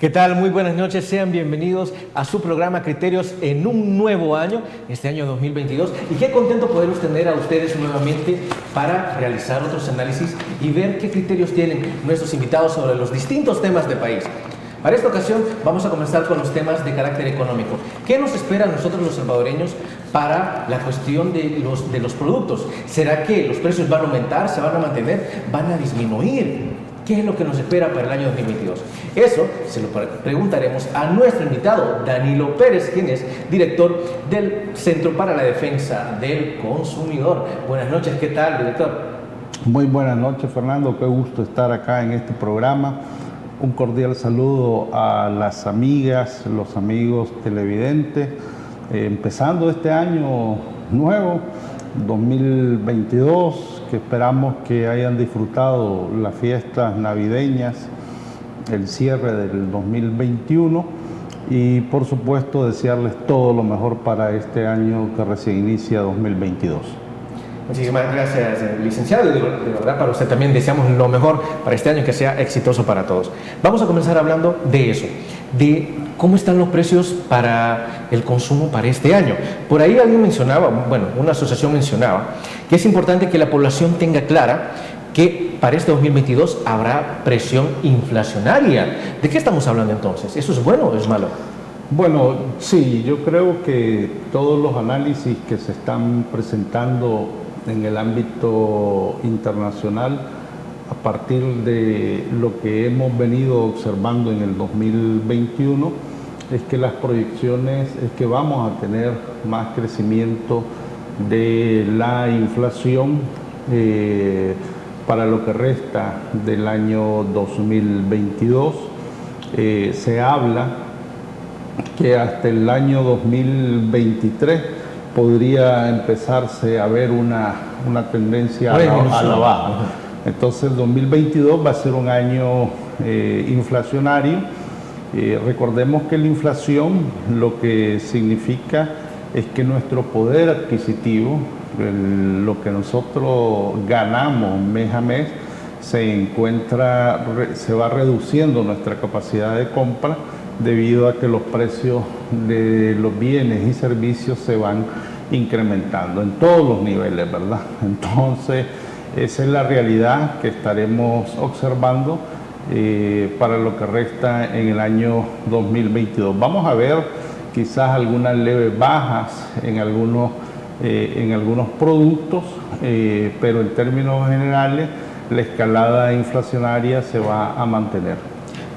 ¿Qué tal? Muy buenas noches, sean bienvenidos a su programa Criterios en un nuevo año, este año 2022, y qué contento poderlos tener a ustedes nuevamente para realizar otros análisis y ver qué criterios tienen nuestros invitados sobre los distintos temas del país. Para esta ocasión vamos a comenzar con los temas de carácter económico. ¿Qué nos espera a nosotros los salvadoreños para la cuestión de los productos? ¿Será que los precios van a aumentar, se van a mantener, van a disminuir? ¿Qué es lo que nos espera para el año 2022? Eso se lo preguntaremos a nuestro invitado, Danilo Pérez, quien es director del Centro para la Defensa del Consumidor. Buenas noches, ¿qué tal, director? Muy buenas noches, Fernando. Qué gusto estar acá en este programa. Un cordial saludo a las amigas, los amigos televidentes. Empezando este año nuevo, 2022, que esperamos que hayan disfrutado las fiestas navideñas, el cierre del 2021 y por supuesto desearles todo lo mejor para este año que recién inicia 2022. Muchísimas gracias, licenciado. De verdad, para usted también deseamos lo mejor para este año, que sea exitoso para todos. Vamos a comenzar hablando de eso, de cómo están los precios para el consumo para este año. Por ahí alguien mencionaba, bueno, una asociación mencionaba, que es importante que la población tenga clara que para este 2022 habrá presión inflacionaria. ¿De qué estamos hablando entonces? ¿Eso es bueno o es malo? Bueno, sí, yo creo que todos los análisis que se están presentando en el ámbito internacional, a partir de lo que hemos venido observando en el 2021, es que las proyecciones es que vamos a tener más crecimiento de la inflación para lo que resta del año 2022. Se habla que hasta el año 2023 podría empezarse a ver una tendencia a la baja. Entonces el 2022 va a ser un año inflacionario. Recordemos que la inflación lo que significa es que nuestro poder adquisitivo, lo que nosotros ganamos mes a mes, se va reduciendo nuestra capacidad de compra debido a que los precios de los bienes y servicios se van incrementando en todos los niveles, ¿verdad? Entonces, esa es la realidad que estaremos observando para lo que resta en el año 2022. Vamos a ver quizás algunas leves bajas en algunos productos, pero en términos generales la escalada inflacionaria se va a mantener.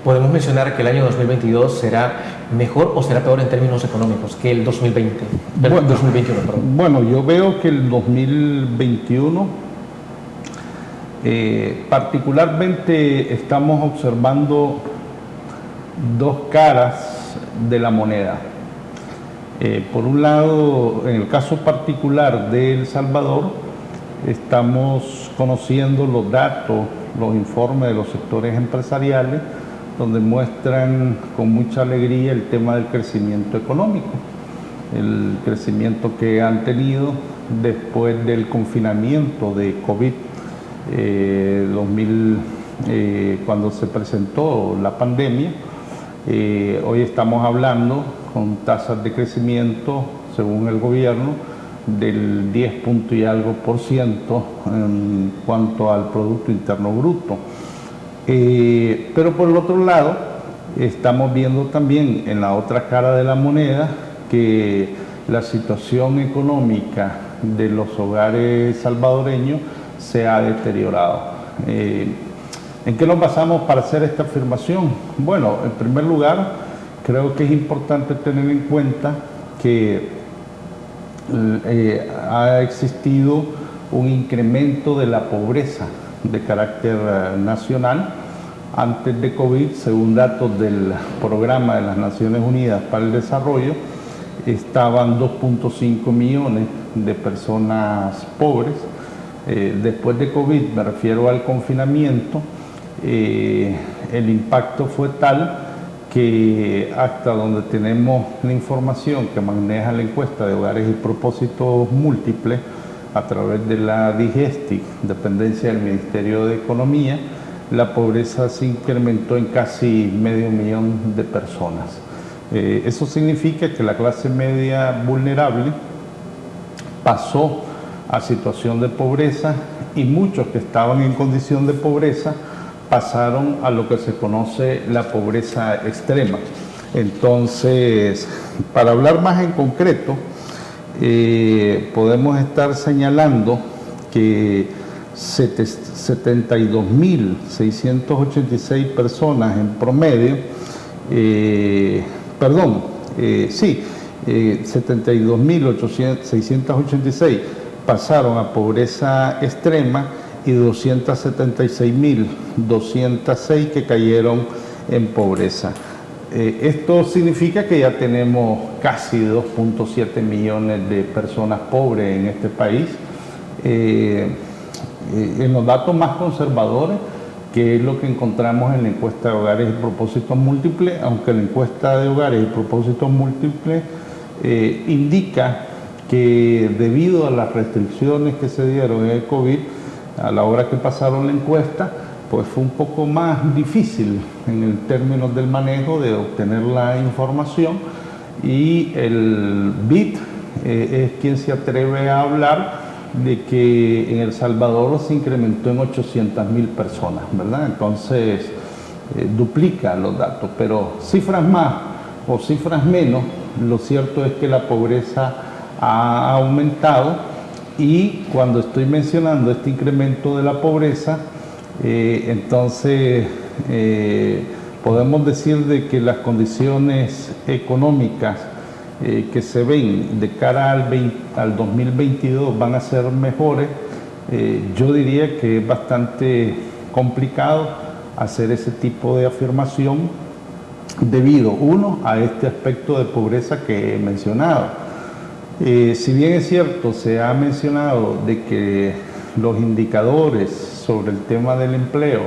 ¿Podemos mencionar que el año 2022 será mejor o será peor en términos económicos que el 2020? Bueno, 2021, perdón. Bueno, yo veo que el 2021 particularmente estamos observando dos caras de la moneda. Por un lado, en el caso particular de El Salvador, estamos conociendo los datos, los informes de los sectores empresariales, donde muestran con mucha alegría el tema del crecimiento económico, el crecimiento que han tenido después del confinamiento de COVID, cuando se presentó la pandemia. Hoy estamos hablando con tasas de crecimiento, según el gobierno, del 10 punto y algo por ciento en cuanto al Producto Interno Bruto. Pero por el otro lado, estamos viendo también en la otra cara de la moneda que la situación económica de los hogares salvadoreños se ha deteriorado. ¿En qué nos basamos para hacer esta afirmación? Bueno, en primer lugar, creo que es importante tener en cuenta que ha existido un incremento de la pobreza de carácter nacional, antes de COVID, según datos del Programa de las Naciones Unidas para el Desarrollo, estaban 2.5 millones de personas pobres. Después de COVID, me refiero al confinamiento, el impacto fue tal que hasta donde tenemos la información que maneja la encuesta de hogares y propósitos múltiples a través de la DIGESTI, dependencia del Ministerio de Economía, la pobreza se incrementó en casi 500.000 de personas. Eso significa que la clase media vulnerable pasó a situación de pobreza y muchos que estaban en condición de pobreza pasaron a lo que se conoce la pobreza extrema. Entonces, para hablar más en concreto, podemos estar señalando que 72.686 personas en promedio, 72.686 pasaron a pobreza extrema y 276.206 que cayeron en pobreza. Esto significa que ya tenemos casi 2.7 millones de personas pobres en este país. En los datos más conservadores, que es lo que encontramos en la encuesta de hogares y propósitos múltiples, aunque la encuesta de hogares y propósitos múltiples indica que debido a las restricciones que se dieron en el COVID, a la hora que pasaron la encuesta, pues fue un poco más difícil en el términos del manejo de obtener la información, y el BID es quien se atreve a hablar de que en El Salvador se incrementó en 800.000 personas, ¿verdad? Entonces duplica los datos, pero cifras más o cifras menos, lo cierto es que la pobreza ha aumentado, y cuando estoy mencionando este incremento de la pobreza, entonces podemos decir de que las condiciones económicas que se ven de cara al 2022 van a ser mejores. Yo diría que es bastante complicado hacer ese tipo de afirmación debido, uno, a este aspecto de pobreza que he mencionado. Si bien es cierto, se ha mencionado de que los indicadores sobre el tema del empleo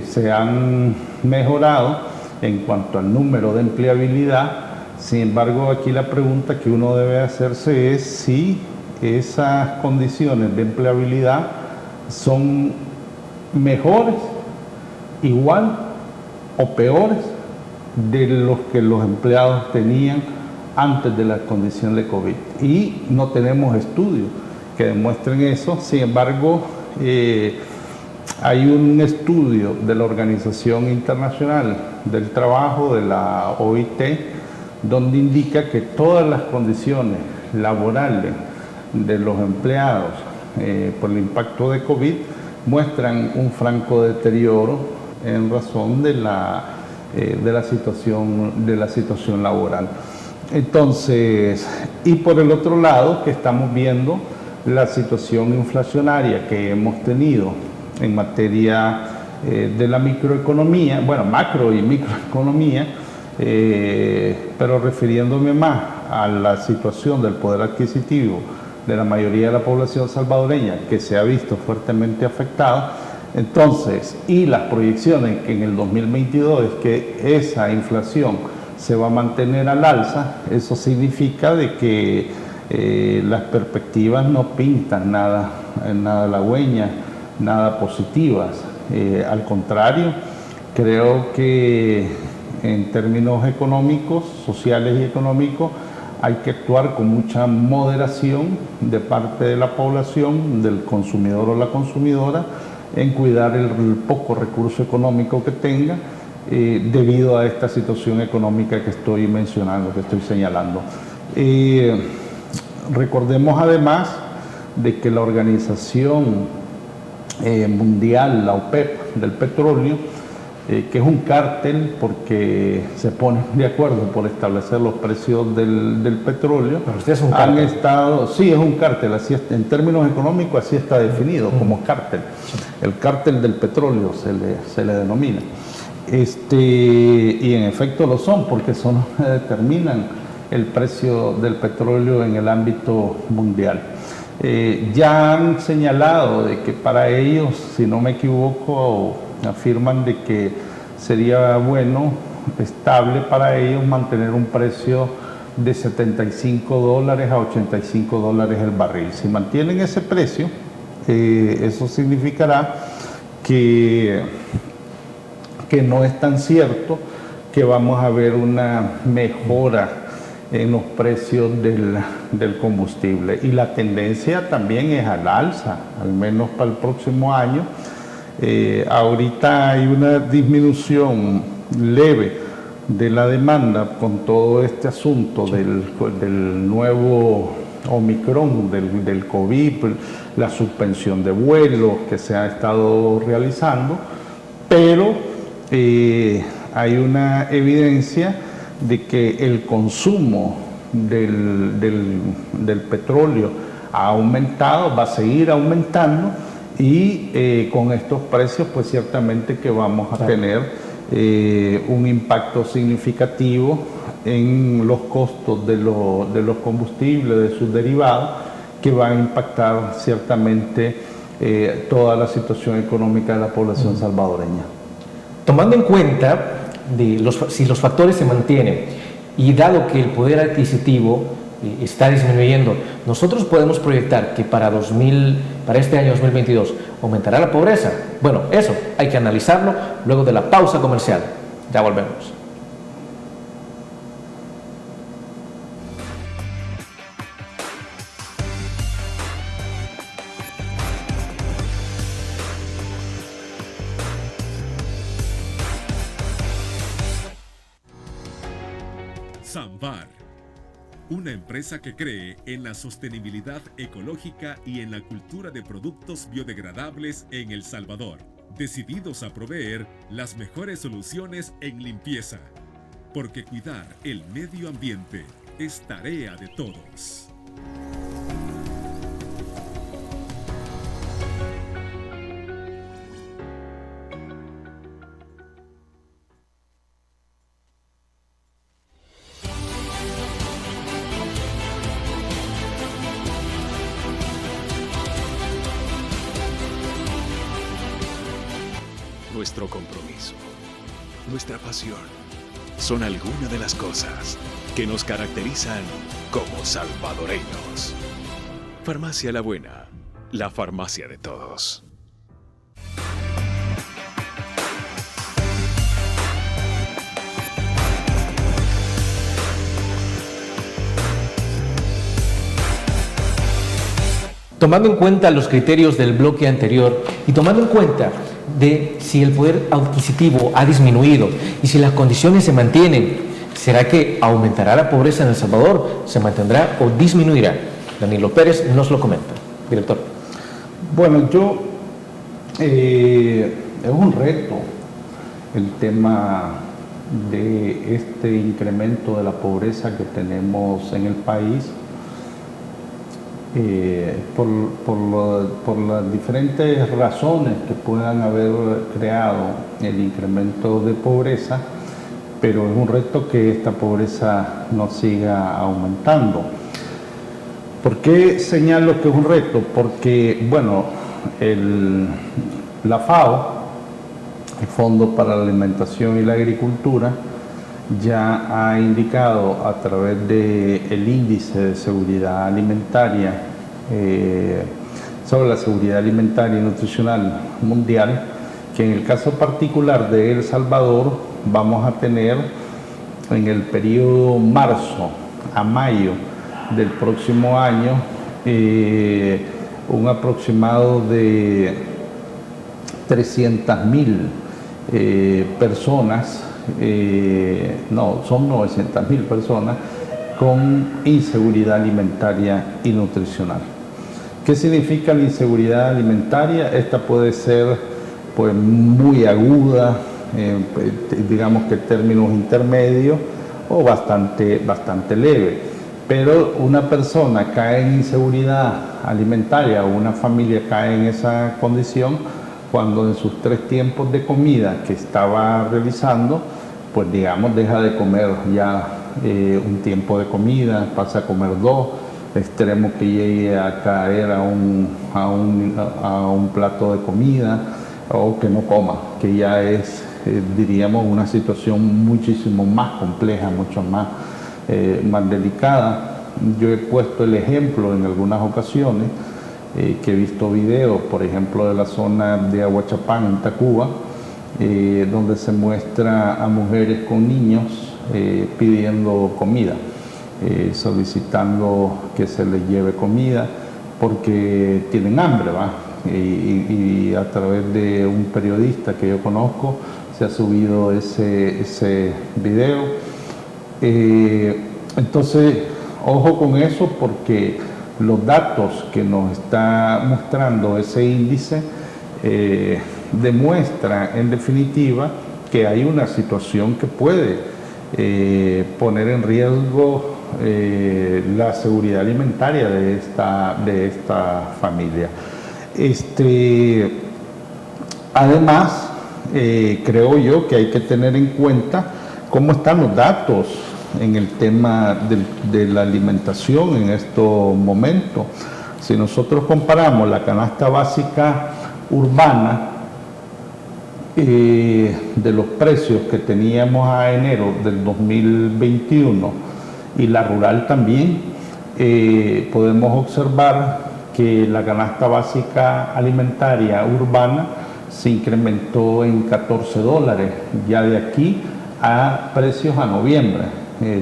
se han mejorado en cuanto al número de empleabilidad. Sin embargo, aquí la pregunta que uno debe hacerse es si esas condiciones de empleabilidad son mejores, igual o peores de los que los empleados tenían antes de la condición de COVID. Y no tenemos estudios que demuestren eso. Sin embargo, hay un estudio de la Organización Internacional del Trabajo, de la OIT, donde indica que todas las condiciones laborales de los empleados por el impacto de COVID muestran un franco deterioro en razón de la situación laboral. Entonces, y por el otro lado, que estamos viendo la situación inflacionaria que hemos tenido en materia de la microeconomía, bueno, macro y microeconomía, pero refiriéndome más a la situación del poder adquisitivo de la mayoría de la población salvadoreña, que se ha visto fuertemente afectada. Entonces, y las proyecciones que en el 2022 es que esa inflación se va a mantener al alza, eso significa de que las perspectivas no pintan nada halagüeñas, nada positivas. Al contrario, creo que en términos económicos, sociales y económicos, hay que actuar con mucha moderación de parte de la población, del consumidor o la consumidora, en cuidar el poco recurso económico que tenga, debido a esta situación económica que estoy mencionando, que estoy señalando. Recordemos además de que la Organización Mundial, la OPEP, del petróleo, que es un cártel porque se ponen de acuerdo por establecer los precios del petróleo. Pero usted es un cártel. Sí, es un cártel, así en términos económicos así está definido, como cártel. El cártel del petróleo se le denomina. Y en efecto lo son, porque son los que determinan el precio del petróleo en el ámbito mundial. Ya han señalado de que para ellos, si no me equivoco, afirman de que sería bueno, estable para ellos mantener un precio de $75 a $85 el barril. Si mantienen ese precio, eso significará que no es tan cierto que vamos a ver una mejora en los precios del combustible. Y la tendencia también es al alza, al menos para el próximo año. Ahorita hay una disminución leve de la demanda con todo este asunto del nuevo Omicron, del COVID, la suspensión de vuelos que se ha estado realizando, pero hay una evidencia de que el consumo del petróleo ha aumentado, va a seguir aumentando, y con estos precios pues ciertamente que vamos a tener un impacto significativo en los costos de los combustibles, de sus derivados, que va a impactar ciertamente toda la situación económica de la población salvadoreña. Tomando en cuenta si los factores se mantienen y dado que el poder adquisitivo está disminuyendo, nosotros podemos proyectar que para este año 2022 aumentará la pobreza. Bueno, eso hay que analizarlo luego de la pausa comercial. Ya volvemos. Samvar, una empresa que cree en la sostenibilidad ecológica y en la cultura de productos biodegradables en El Salvador, decididos a proveer las mejores soluciones en limpieza, porque cuidar el medio ambiente es tarea de todos. Nuestro compromiso, nuestra pasión, son algunas de las cosas que nos caracterizan como salvadoreños. Farmacia La Buena, la farmacia de todos. Tomando en cuenta los criterios del bloque anterior y tomando en cuenta de si el poder adquisitivo ha disminuido y si las condiciones se mantienen, ¿será que aumentará la pobreza en El Salvador? ¿Se mantendrá o disminuirá? Danilo Pérez nos lo comenta. Director. Bueno, es un reto el tema de este incremento de la pobreza que tenemos en el país. Por las diferentes razones que puedan haber creado el incremento de pobreza, pero es un reto que esta pobreza no siga aumentando. ¿Por qué señalo que es un reto? Porque, bueno, la FAO, el Fondo para la Alimentación y la Agricultura, ya ha indicado a través del índice de seguridad alimentaria sobre la seguridad alimentaria y nutricional mundial que en el caso particular de El Salvador vamos a tener en el periodo marzo a mayo del próximo año un aproximado de 300.000 personas. Son 900.000 personas con inseguridad alimentaria y nutricional. ¿Qué significa la inseguridad alimentaria? Esta puede ser pues muy aguda, digamos que términos intermedios o bastante leve. Pero una persona cae en inseguridad alimentaria o una familia cae en esa condición cuando en sus 3 tiempos de comida que estaba realizando, pues digamos deja de comer ya un tiempo de comida, pasa a comer 2, extremo que llegue a caer a un plato de comida o que no coma, que ya es, diríamos, una situación muchísimo más compleja, mucho más delicada. Yo he puesto el ejemplo en algunas ocasiones que he visto videos, por ejemplo, de la zona de Aguachapán, en Tacuba, donde se muestra a mujeres con niños pidiendo comida, solicitando que se les lleve comida porque tienen hambre, ¿va? Y a través de un periodista que yo conozco se ha subido ese video. Entonces, ojo con eso, porque los datos que nos está mostrando ese índice demuestran en definitiva que hay una situación que puede poner en riesgo la seguridad alimentaria de esta familia. Además, creo yo que hay que tener en cuenta cómo están los datos en el tema de la alimentación en estos momentos. Si nosotros comparamos la canasta básica urbana de los precios que teníamos a enero del 2021 y la rural también, podemos observar que la canasta básica alimentaria urbana se incrementó en $14, ya de aquí a precios a noviembre.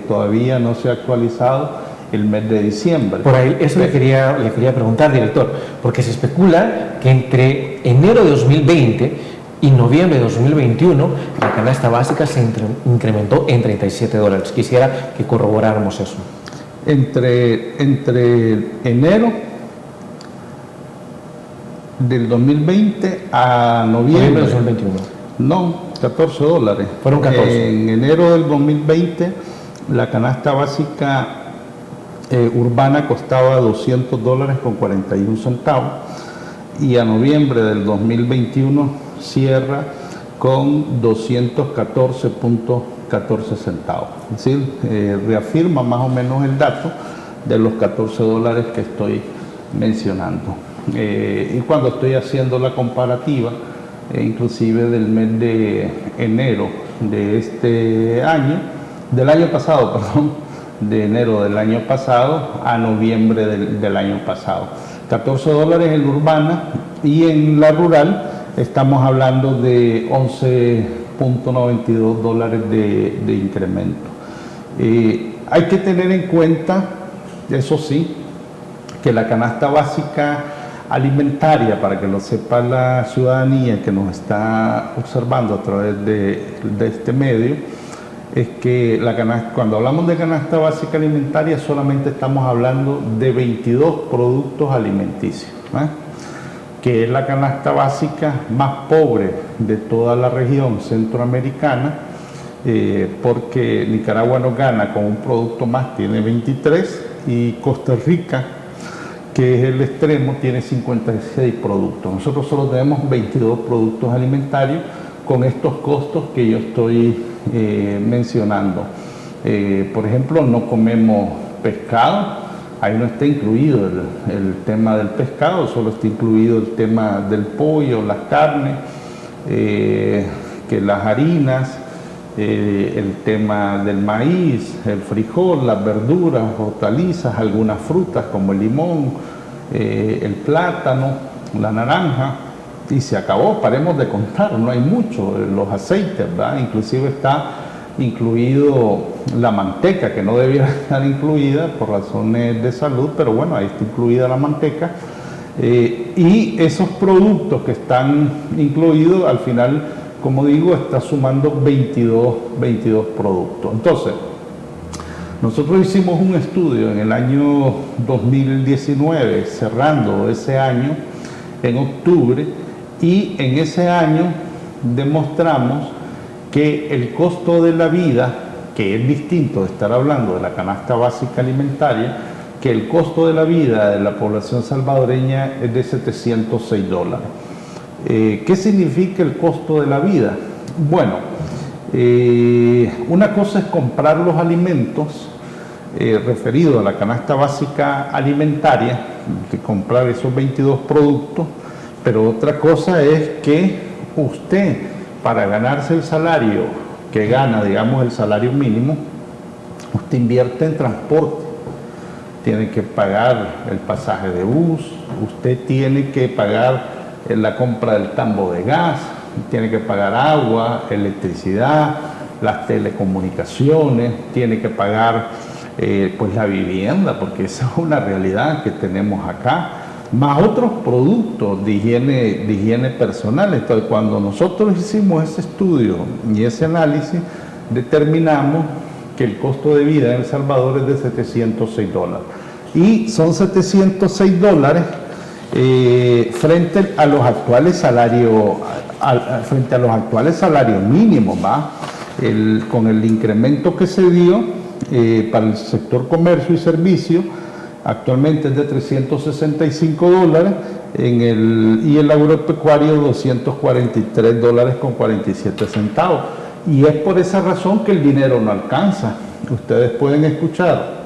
Todavía no se ha actualizado el mes de diciembre. Por ahí, eso le quería preguntar, director, porque se especula que entre enero de 2020 y noviembre de 2021 la canasta básica se incrementó en $37. Quisiera que corroboráramos eso. Entre enero del 2020 a noviembre de 2021. No, $14. Fueron 14. En enero del 2020 la canasta básica urbana costaba $200 con 41 centavos y a noviembre del 2021 cierra con 214.14 centavos. Es decir, reafirma más o menos el dato de los $14 que estoy mencionando. Y cuando estoy haciendo la comparativa, inclusive del mes de enero de este año, del año pasado, perdón, de enero del año pasado a noviembre del año pasado. $14 en la urbana y en la rural estamos hablando de $11.92 de incremento. Hay que tener en cuenta, eso sí, que la canasta básica alimentaria, para que lo sepa la ciudadanía que nos está observando a través de este medio, es que cuando hablamos de canasta básica alimentaria solamente estamos hablando de 22 productos alimenticios, que es la canasta básica más pobre de toda la región centroamericana, porque Nicaragua nos gana con un producto más, tiene 23, y Costa Rica, que es el extremo, tiene 56 productos. Nosotros solo tenemos 22 productos alimentarios con estos costos que yo estoy mencionando. Por ejemplo, no comemos pescado, ahí no está incluido el tema del pescado, solo está incluido el tema del pollo, las carnes, que las harinas, el tema del maíz, el frijol, las verduras, hortalizas, algunas frutas como el limón, el plátano, la naranja, y se acabó, paremos de contar, no hay mucho. Los aceites, ¿verdad? Inclusive está incluido la manteca, que no debiera estar incluida por razones de salud, pero bueno, ahí está incluida la manteca. Y esos productos que están incluidos, al final, como digo, está sumando 22 productos. Entonces, nosotros hicimos un estudio en el año 2019, cerrando ese año en octubre, y en ese año demostramos que el costo de la vida, que es distinto de estar hablando de la canasta básica alimentaria, que el costo de la vida de la población salvadoreña es de $706. ¿Qué significa el costo de la vida? Bueno, una cosa es comprar los alimentos referidos a la canasta básica alimentaria, de comprar esos 22 productos, pero otra cosa es que usted, para ganarse el salario que gana, digamos el salario mínimo, usted invierte en transporte, tiene que pagar el pasaje de bus, usted tiene que pagar la compra del tambo de gas, tiene que pagar agua, electricidad, las telecomunicaciones, tiene que pagar pues la vivienda, porque esa es una realidad que tenemos acá, más otros productos de higiene personal. Entonces, cuando nosotros hicimos ese estudio y ese análisis, determinamos que el costo de vida en El Salvador es de $706. Y son $706 frente a los actuales salarios, mínimos, ¿va? Con el incremento que se dio para el sector comercio y servicio, actualmente es de $365 y el agropecuario $243.47. Y es por esa razón que el dinero no alcanza. Ustedes pueden escuchar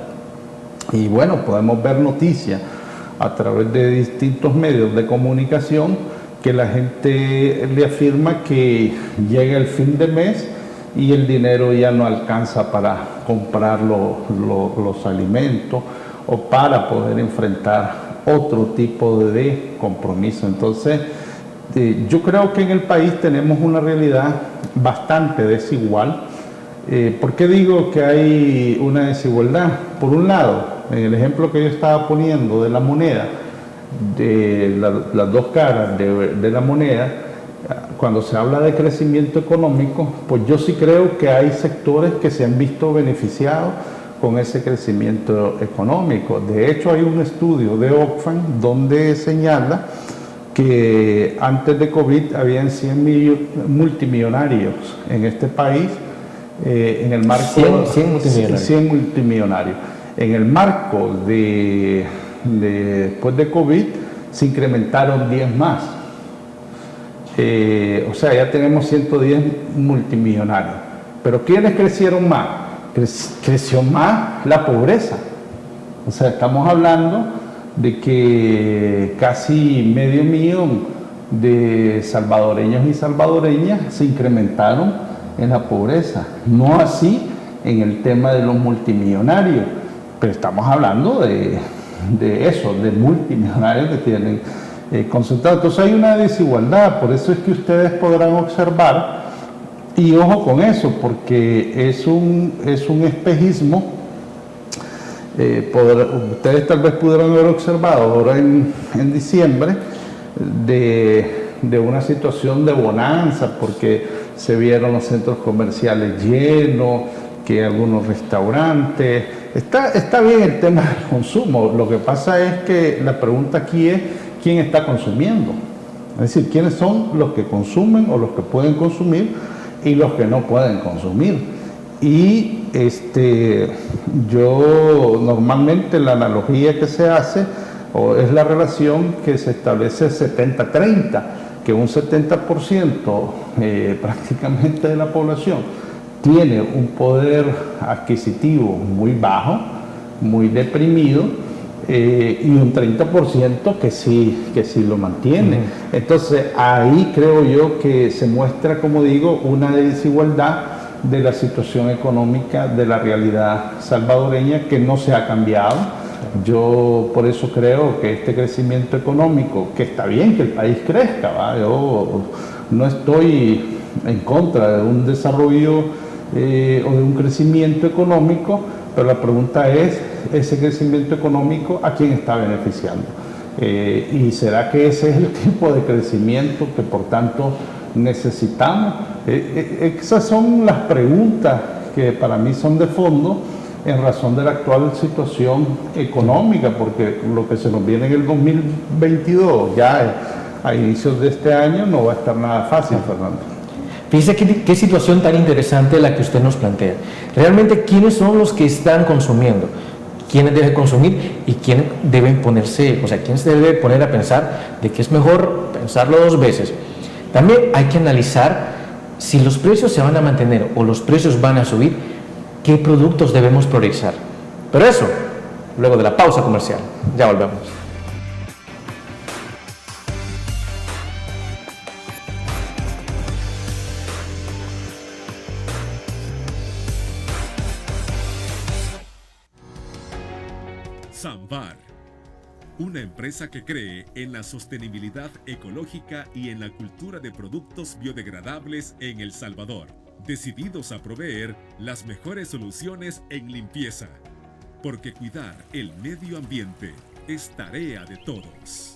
y bueno, podemos ver noticias a través de distintos medios de comunicación que la gente le afirma que llega el fin de mes y el dinero ya no alcanza para comprar los alimentos o para poder enfrentar otro tipo de compromiso. Entonces, yo creo que en el país tenemos una realidad bastante desigual. ¿Por qué digo que hay una desigualdad? Por un lado, en el ejemplo que yo estaba poniendo de la moneda, de las dos caras de la moneda, cuando se habla de crecimiento económico, pues yo sí creo que hay sectores que se han visto beneficiados con ese crecimiento económico. De hecho, hay un estudio de Oxfam donde señala que antes de COVID habían 100 multimillonarios en este país, en el marco 100 multimillonarios. En el marco de después de COVID se incrementaron 10 más. O sea, ya tenemos 110 multimillonarios. Pero ¿quiénes crecieron más? Creció más la pobreza. O sea, estamos hablando de que casi 500,000 de salvadoreños y salvadoreñas se incrementaron en la pobreza. No así en el tema de los multimillonarios, pero estamos hablando de multimillonarios que tienen concentrados. Entonces hay una desigualdad, por eso es que ustedes podrán observar, y ojo con eso, porque es un espejismo. Ustedes tal vez pudieron haber observado ahora en diciembre de una situación de bonanza, porque se vieron los centros comerciales llenos, que algunos restaurantes. Está bien el tema del consumo, lo que pasa es que la pregunta aquí es quién está consumiendo, es decir, quiénes son los que consumen o los que pueden consumir y los que no pueden consumir. Y yo normalmente la analogía que se hace es la relación que se establece 70-30, que un 70% prácticamente de la población tiene un poder adquisitivo muy bajo, muy deprimido, y un 30% que sí lo mantiene. Entonces ahí creo yo que se muestra, como digo, una desigualdad de la situación económica de la realidad salvadoreña que no se ha cambiado. Yo por eso creo que este crecimiento económico, que está bien que el país crezca, ¿va? Yo no estoy en contra de un desarrollo o de un crecimiento económico, pero la pregunta es, ese crecimiento económico, ¿a quién está beneficiando? ¿Y será que ese es el tipo de crecimiento que por tanto necesitamos? Esas son las preguntas que para mí son de fondo en razón de la actual situación económica, porque lo que se nos viene en el 2022, ya a inicios de este año, no va a estar nada fácil, Fernando. Fíjese qué situación tan interesante la que usted nos plantea. Realmente, ¿quiénes son los que están consumiendo? ¿Quiénes deben consumir y quiénes deben ponerse, o sea, quién se debe poner a pensar de que es mejor pensarlo dos veces? También hay que analizar si los precios se van a mantener o los precios van a subir, qué productos debemos priorizar. Pero eso, luego de la pausa comercial. Ya volvemos. Samvar, una empresa que cree en la sostenibilidad ecológica y en la cultura de productos biodegradables en El Salvador, decididos a proveer las mejores soluciones en limpieza, porque cuidar el medio ambiente es tarea de todos.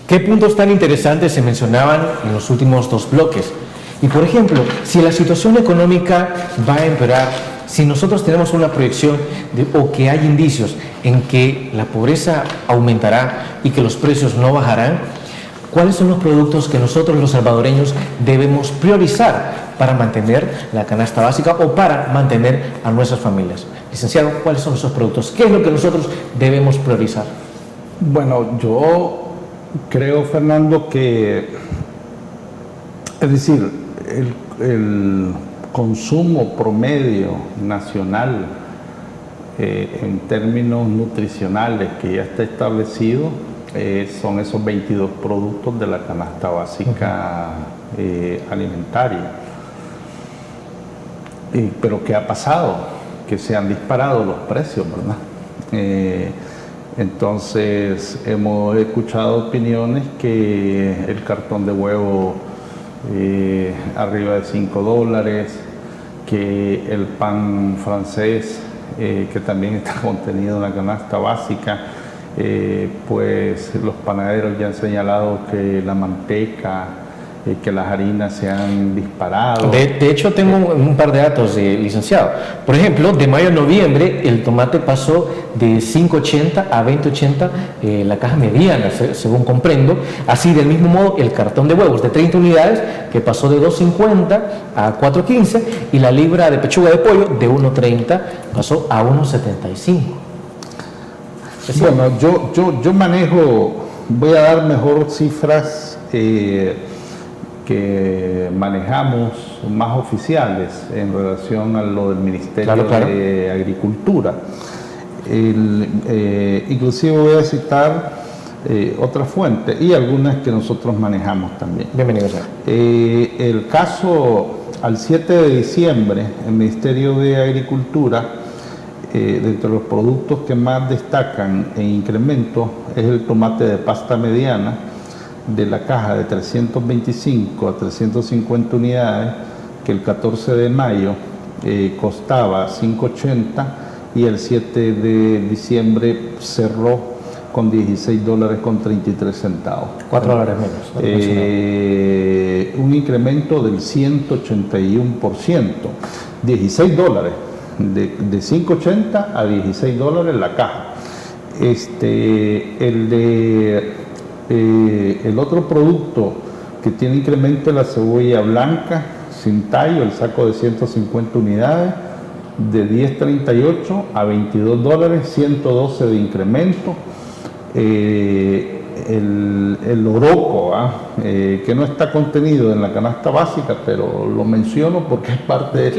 ¿Qué puntos tan interesantes se mencionaban en los últimos dos bloques? Y por ejemplo, si la situación económica va a empeorar, si nosotros tenemos una proyección o que hay indicios en que la pobreza aumentará y que los precios no bajarán, ¿cuáles son los productos que nosotros los salvadoreños debemos priorizar para mantener la canasta básica o para mantener a nuestras familias? Licenciado, ¿cuáles son esos productos? ¿Qué es lo que nosotros debemos priorizar? Bueno, yo creo, Fernando, que, es decir, el consumo promedio nacional en términos nutricionales que ya está establecido son esos 22 productos de la canasta básica alimentaria. Pero ¿qué ha pasado? Que se han disparado los precios, ¿verdad? Entonces hemos escuchado opiniones que el cartón de huevo arriba de $5, que el pan francés que también está contenido en la canasta básica, pues los panaderos ya han señalado que la manteca, que las harinas se han disparado. De hecho, tengo un par de datos, licenciado. Por ejemplo, de mayo a noviembre, el tomate pasó de 5.80 a 20.80 la caja mediana, según comprendo. Así, del mismo modo, el cartón de huevos de 30 unidades, que pasó de 2.50 a 4.15, y la libra de pechuga de pollo de 1.30 pasó a 1.75. Bueno, yo manejo, voy a dar mejor cifras que manejamos más oficiales en relación a lo del Ministerio de Agricultura. Inclusive voy a citar otras fuentes y algunas que nosotros manejamos también. Bienvenido. El caso al 7 de diciembre, el Ministerio de Agricultura, de entre los productos que más destacan en incremento es el tomate de pasta mediana, de la caja de 325 a 350 unidades, que el 14 de mayo costaba $5.80 y el 7 de diciembre cerró con $16.33. $4 menos. Un incremento del 181%, $16, de 5.80 a $16 la caja. El otro producto que tiene incremento es la cebolla blanca sin tallo, el saco de 150 unidades, de $10.38 a $22, 112 de incremento. El oroco, que no está contenido en la canasta básica, pero lo menciono porque es parte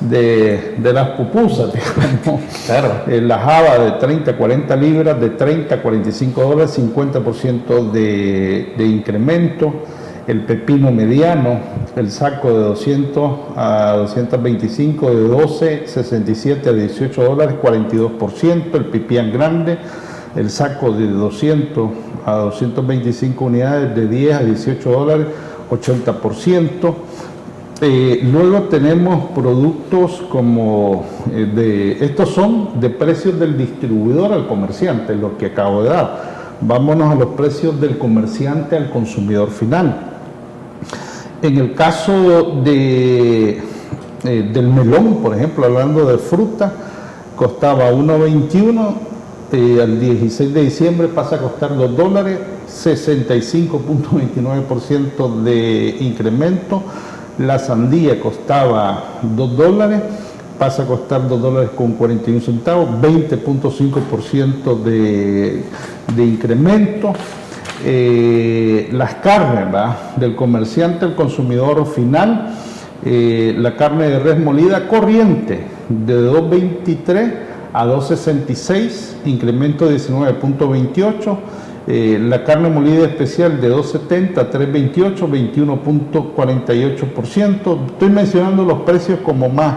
de las pupusas, digamos. Claro. La java de 30 a 40 libras, de $30 a $45, 50% de incremento. El pepino mediano, el saco de 200 a 225, de $12.67 a $18, 42%. El pipián grande, el saco de 200 a 225 unidades, de $10 a $18, 80%. Luego tenemos productos como, estos son de precios del distribuidor al comerciante, lo que acabo de dar. vámonos a los precios del comerciante al consumidor final. En el caso del melón, por ejemplo, hablando de fruta, costaba $1.21, al 16 de diciembre pasa a costar $2, 65.29% de incremento. La sandía costaba $2, pasa a costar $2.41, 20.5% de incremento. Las carnes, ¿verdad?, del comerciante al consumidor final, la carne de res molida corriente de $2.23 a $2.66, incremento de 19.28%. La carne molida especial de $2.70 a $3.28, 21.48%. Estoy mencionando los precios como más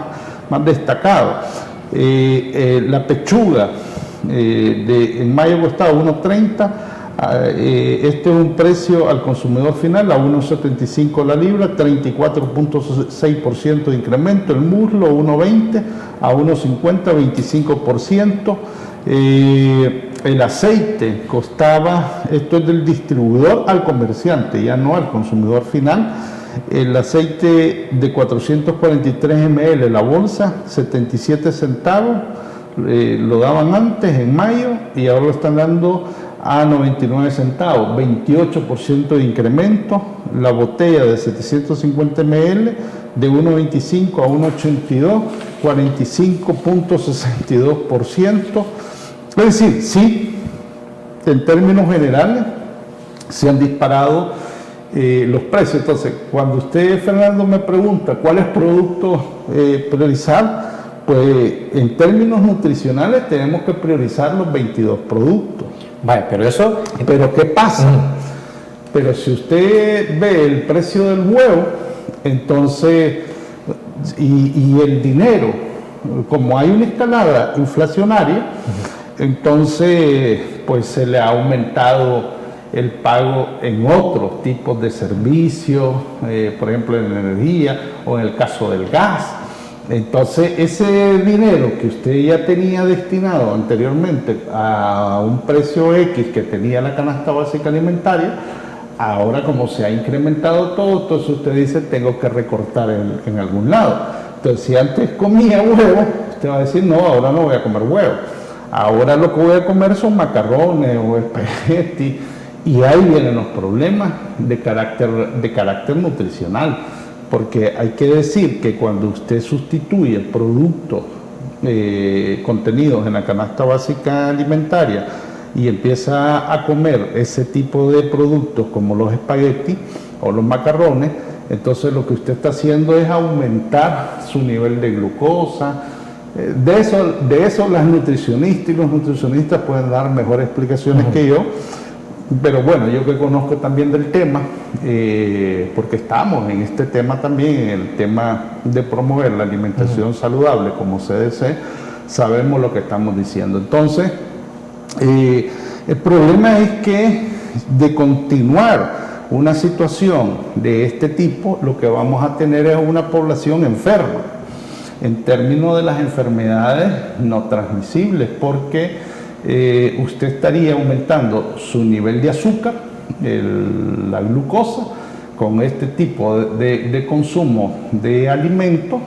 destacados. La pechuga en mayo costaba $1.30. Este es un precio al consumidor final a $1.75 la libra, 34.6% de incremento. El muslo $1.20 a $1.50, 25%. El aceite costaba, esto es del distribuidor al comerciante, ya no al consumidor final. El aceite de 443 ml, la bolsa, 77 centavos, lo daban antes en mayo y ahora lo están dando a 99 centavos, 28% de incremento. La botella de 750 ml de 1.25 a 1.82, 45.62%. Es decir, sí, en términos generales se han disparado los precios. Entonces, cuando usted, Fernando, me pregunta cuáles productos priorizar, pues en términos nutricionales tenemos que priorizar los 22 productos. Vale, Pero ¿qué pasa? Pero si usted ve el precio del huevo, entonces, y el dinero, como hay una escalada inflacionaria, entonces pues se le ha aumentado el pago en otros tipos de servicios, por ejemplo en la energía o en el caso del gas. Entonces ese dinero que usted ya tenía destinado anteriormente a un precio X que tenía la canasta básica alimentaria, ahora como se ha incrementado todo, entonces usted dice tengo que recortar en algún lado. Entonces si antes comía huevo, usted va a decir no, ahora no voy a comer huevo. Ahora lo que voy a comer son macarrones o espagueti, y ahí vienen los problemas de carácter nutricional, porque hay que decir que cuando usted sustituye productos contenidos en la canasta básica alimentaria y empieza a comer ese tipo de productos como los espaguetis o los macarrones, entonces lo que usted está haciendo es aumentar su nivel de glucosa. De eso las nutricionistas y los nutricionistas pueden dar mejores explicaciones que yo, pero bueno, yo que conozco también del tema, porque estamos en este tema también, en el tema de promover la alimentación saludable como CDC, sabemos lo que estamos diciendo. Entonces, el problema es que de continuar una situación de este tipo, lo que vamos a tener es una población enferma en términos de las enfermedades no transmisibles, porque usted estaría aumentando su nivel de azúcar, la glucosa, con este tipo de consumo de alimentos,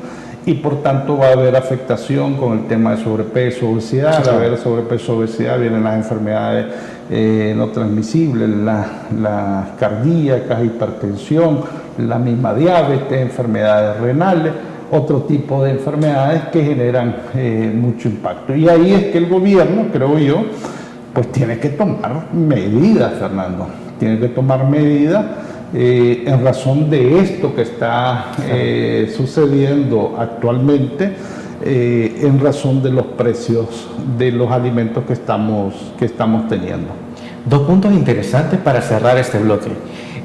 y por tanto va a haber afectación con el tema de sobrepeso, obesidad. Al haber sobrepeso, obesidad, vienen las enfermedades no transmisibles, las cardíacas, hipertensión, la misma diabetes, enfermedades renales, otro tipo de enfermedades que generan mucho impacto. Y ahí es que el gobierno, creo yo, pues tiene que tomar medidas, Fernando. Tiene que tomar medidas en razón de esto que está sucediendo actualmente, en razón de los precios de los alimentos que estamos teniendo. Dos puntos interesantes para cerrar este bloque.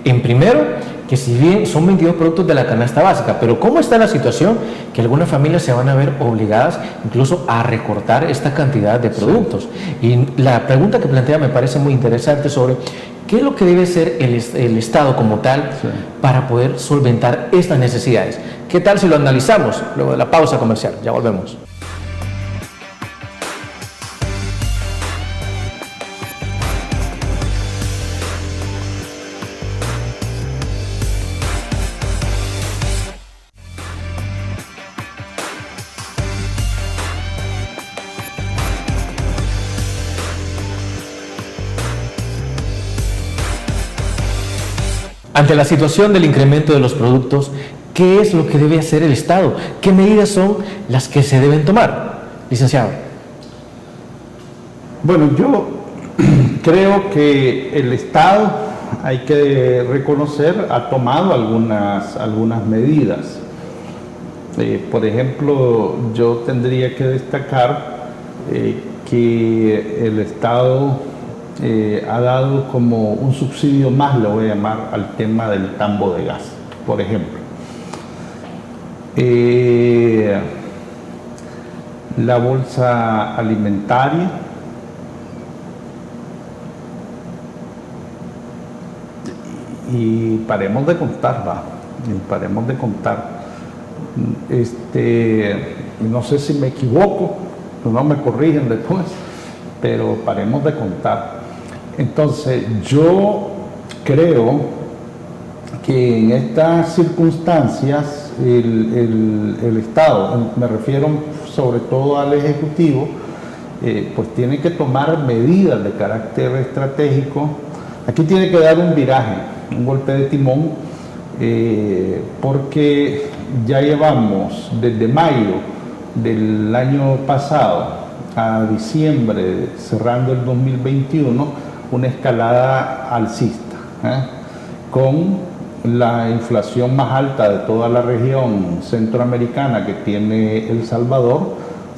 En primero, que si bien son 22 productos de la canasta básica, pero ¿cómo está la situación? Que algunas familias se van a ver obligadas incluso a recortar esta cantidad de productos. Sí. Y la pregunta que plantea me parece muy interesante sobre qué es lo que debe ser el Estado como tal, sí, para poder solventar estas necesidades. ¿Qué tal si lo analizamos luego de la pausa comercial? Ya volvemos. Ante la situación del incremento de los productos, ¿qué es lo que debe hacer el Estado? ¿Qué medidas son las que se deben tomar, licenciado? Bueno, yo creo que el Estado, hay que reconocer, ha tomado algunas medidas. Por ejemplo, yo tendría que destacar que el Estado ha dado como un subsidio más, le voy a llamar, al tema del tambo de gas, por ejemplo. La bolsa alimentaria, y paremos de contar, paremos de contar. No sé si me equivoco, no me corrigen después, pero paremos de contar. Entonces, yo creo que en estas circunstancias el Estado, me refiero sobre todo al Ejecutivo, pues tiene que tomar medidas de carácter estratégico. Aquí tiene que dar un viraje, un golpe de timón, porque ya llevamos desde mayo del año pasado a diciembre, cerrando el 2021, una escalada alcista, con la inflación más alta de toda la región centroamericana que tiene El Salvador,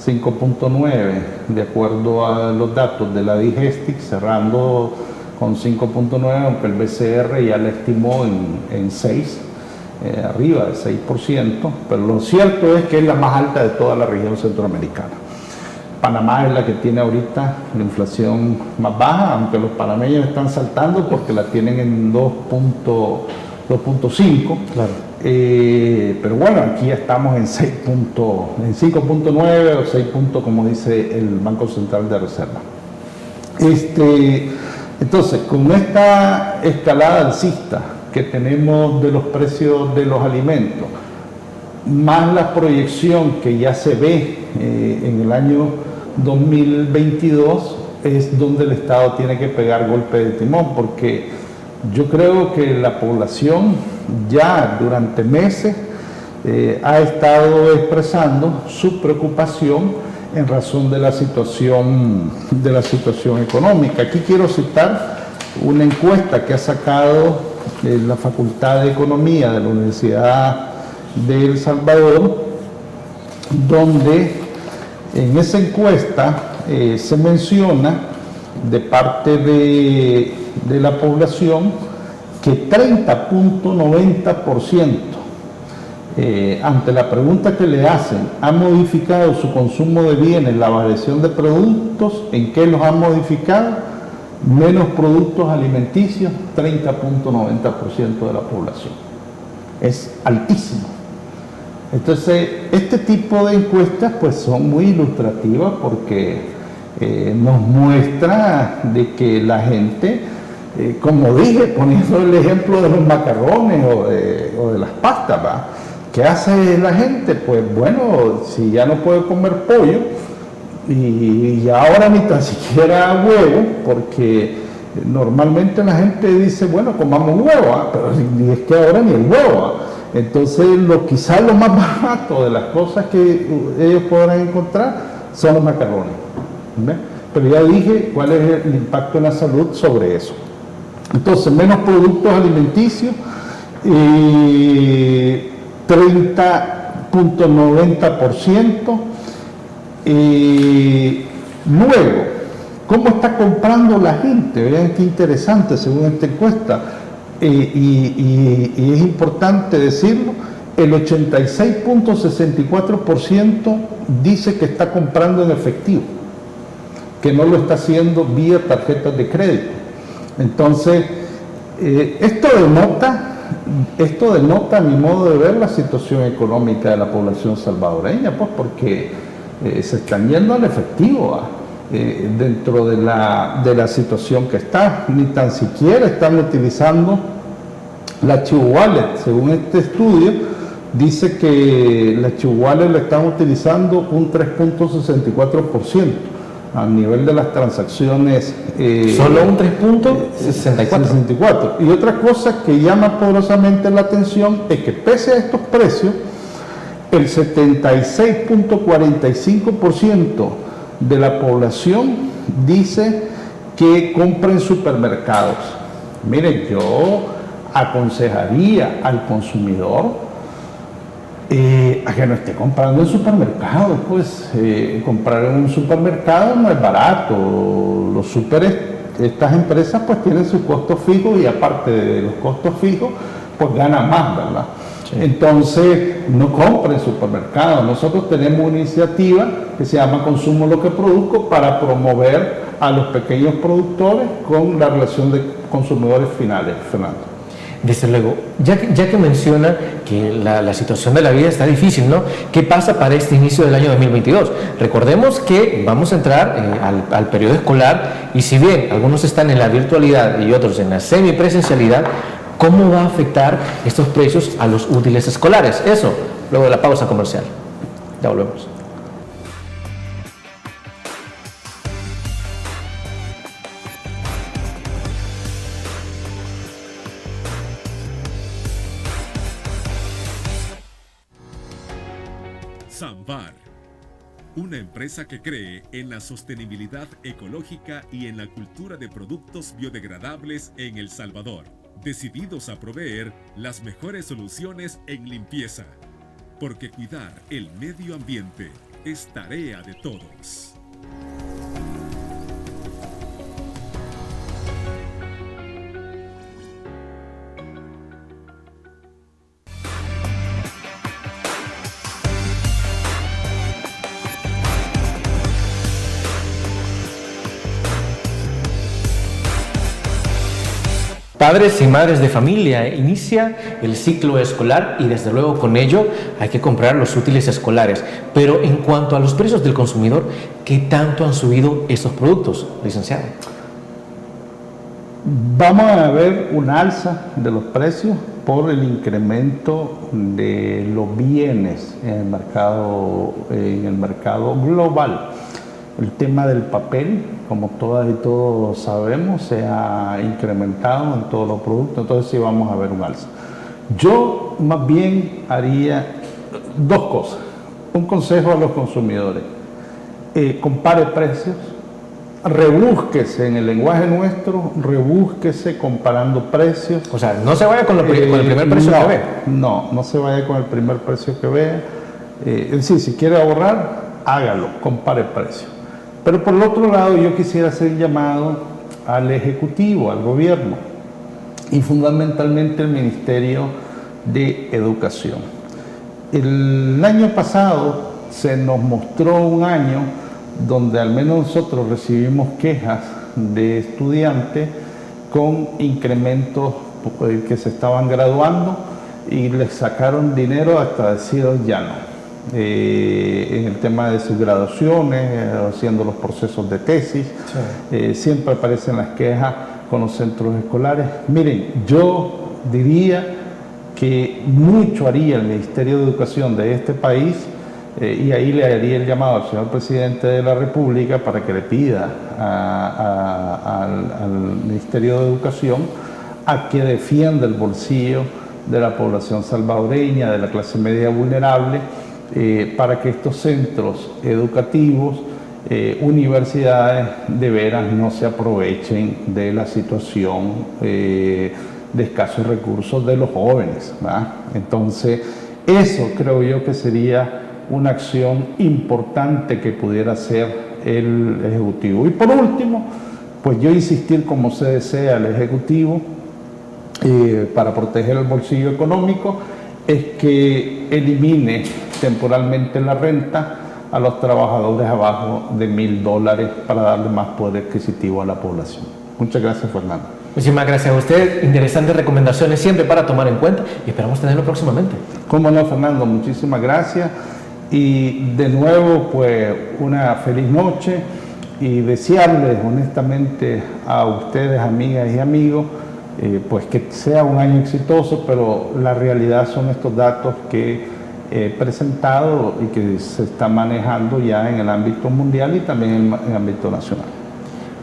5.9, de acuerdo a los datos de la Digestic, cerrando con 5.9, aunque el BCR ya la estimó en 6, arriba de 6%, pero lo cierto es que es la más alta de toda la región centroamericana. Panamá es la que tiene ahorita la inflación más baja, aunque los panameños están saltando porque la tienen en 2.5, claro. Pero bueno, aquí ya estamos en 5.9 o 6 puntos, como dice el Banco Central de Reserva. Entonces, con esta escalada alcista que tenemos de los precios de los alimentos, más la proyección que ya se ve en el año 2022, es donde el Estado tiene que pegar golpe de timón, porque yo creo que la población ya durante meses ha estado expresando su preocupación en razón de la situación económica. Aquí quiero citar una encuesta que ha sacado la Facultad de Economía de la Universidad de El Salvador, donde en esa encuesta se menciona de parte de la población que 30.90%, ante la pregunta que le hacen, ha modificado su consumo de bienes, la variación de productos, ¿en qué los ha modificado? Menos productos alimenticios, 30.90% de la población. Es altísimo. Entonces, este tipo de encuestas pues son muy ilustrativas porque nos muestra de que la gente, como dije, poniendo el ejemplo de los macarrones o de las pastas, ¿va? ¿Qué hace la gente? Pues bueno, si ya no puede comer pollo y ahora ni tan siquiera huevo, porque normalmente la gente dice, bueno, comamos huevo, pero es que ahora ni el huevo. Entonces, quizás lo más barato de las cosas que ellos podrán encontrar son los macarrones. ¿Ve? Pero ya dije cuál es el impacto en la salud sobre eso. Entonces, menos productos alimenticios, 30.90%. Luego, ¿cómo está comprando la gente? Vean qué interesante según esta encuesta. Y es importante decirlo, el 86.64% dice que está comprando en efectivo, que no lo está haciendo vía tarjetas de crédito. Entonces, esto denota a mi modo de ver la situación económica de la población salvadoreña, pues porque se están yendo al efectivo dentro de la situación que está, ni tan siquiera están utilizando la Chivo Wallet. Según este estudio, dice que la Chivo Wallet la están utilizando un 3.64%. a nivel de las transacciones. Solo un 3.64. 64. Y otra cosa que llama poderosamente la atención es que pese a estos precios, el 76.45% de la población dice que compra en supermercados. Miren, yo aconsejaría al consumidor a que no esté comprando en supermercados, pues comprar en un supermercado no es barato. Los estas empresas pues tienen sus costos fijos y aparte de los costos fijos pues ganan más, ¿verdad? Sí. Entonces no compren en supermercados. Nosotros tenemos una iniciativa que se llama Consumo lo que produzco para promover a los pequeños productores con la relación de consumidores finales, Fernando. Desde luego, ya que menciona que la situación de la vida está difícil, ¿no? ¿Qué pasa para este inicio del año 2022? Recordemos que vamos a entrar al periodo escolar y si bien algunos están en la virtualidad y otros en la semipresencialidad, ¿cómo va a afectar estos precios a los útiles escolares? Eso, luego de la pausa comercial. Ya volvemos. Samvar, una empresa que cree en la sostenibilidad ecológica y en la cultura de productos biodegradables en El Salvador, decididos a proveer las mejores soluciones en limpieza, porque cuidar el medio ambiente es tarea de todos. Padres y madres de familia, inicia el ciclo escolar y desde luego con ello hay que comprar los útiles escolares. Pero en cuanto a los precios del consumidor, ¿qué tanto han subido estos productos, licenciado? Vamos a ver un alza de los precios por el incremento de los bienes en el mercado global. El tema del papel, como todas y todos sabemos, se ha incrementado en todos los productos, entonces sí vamos a ver un alza. Yo más bien haría dos cosas. Un consejo a los consumidores: compare precios, rebúsquese en el lenguaje nuestro, rebúsquese comparando precios. O sea, no se vaya con el primer precio que ve. No se vaya con el primer precio que vea. Es decir, si quiere ahorrar, hágalo, compare precios. Pero por el otro lado, yo quisiera hacer llamado al Ejecutivo, al Gobierno y fundamentalmente al Ministerio de Educación. El año pasado se nos mostró un año donde al menos nosotros recibimos quejas de estudiantes con incrementos que se estaban graduando y les sacaron dinero hasta decir ya no. En el tema de sus graduaciones, haciendo los procesos de tesis, sí. Siempre aparecen las quejas con los centros escolares. Miren, yo diría que mucho haría el Ministerio de Educación de este país, y ahí le haría el llamado al señor Presidente de la República para que le pida al Ministerio de Educación a que defienda el bolsillo de la población salvadoreña, de la clase media vulnerable, para que estos centros educativos, universidades, de veras no se aprovechen de la situación de escasos recursos de los jóvenes, ¿verdad? Entonces, eso creo yo que sería una acción importante que pudiera hacer el Ejecutivo. Y por último, pues yo insistir, como se desea al Ejecutivo, para proteger el bolsillo económico, es que elimine temporalmente la renta a los trabajadores abajo de $1,000 para darle más poder adquisitivo a la población. Muchas gracias, Fernando. Muchísimas gracias a usted. Interesantes recomendaciones siempre para tomar en cuenta y esperamos tenerlo próximamente. Cómo no, Fernando, muchísimas gracias. Y de nuevo, pues, una feliz noche y desearles honestamente a ustedes, amigas y amigos, pues que sea un año exitoso, pero la realidad son estos datos que presentado y que se está manejando ya en el ámbito mundial y también en el ámbito nacional.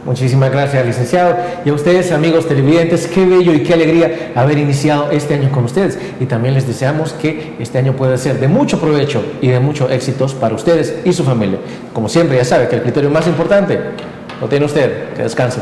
Muchísimas gracias, licenciado. Y a ustedes, amigos televidentes, qué bello y qué alegría haber iniciado este año con ustedes. Y también les deseamos que este año pueda ser de mucho provecho y de muchos éxitos para ustedes y su familia. Como siempre, ya sabe que el criterio más importante lo tiene usted. Que descanse.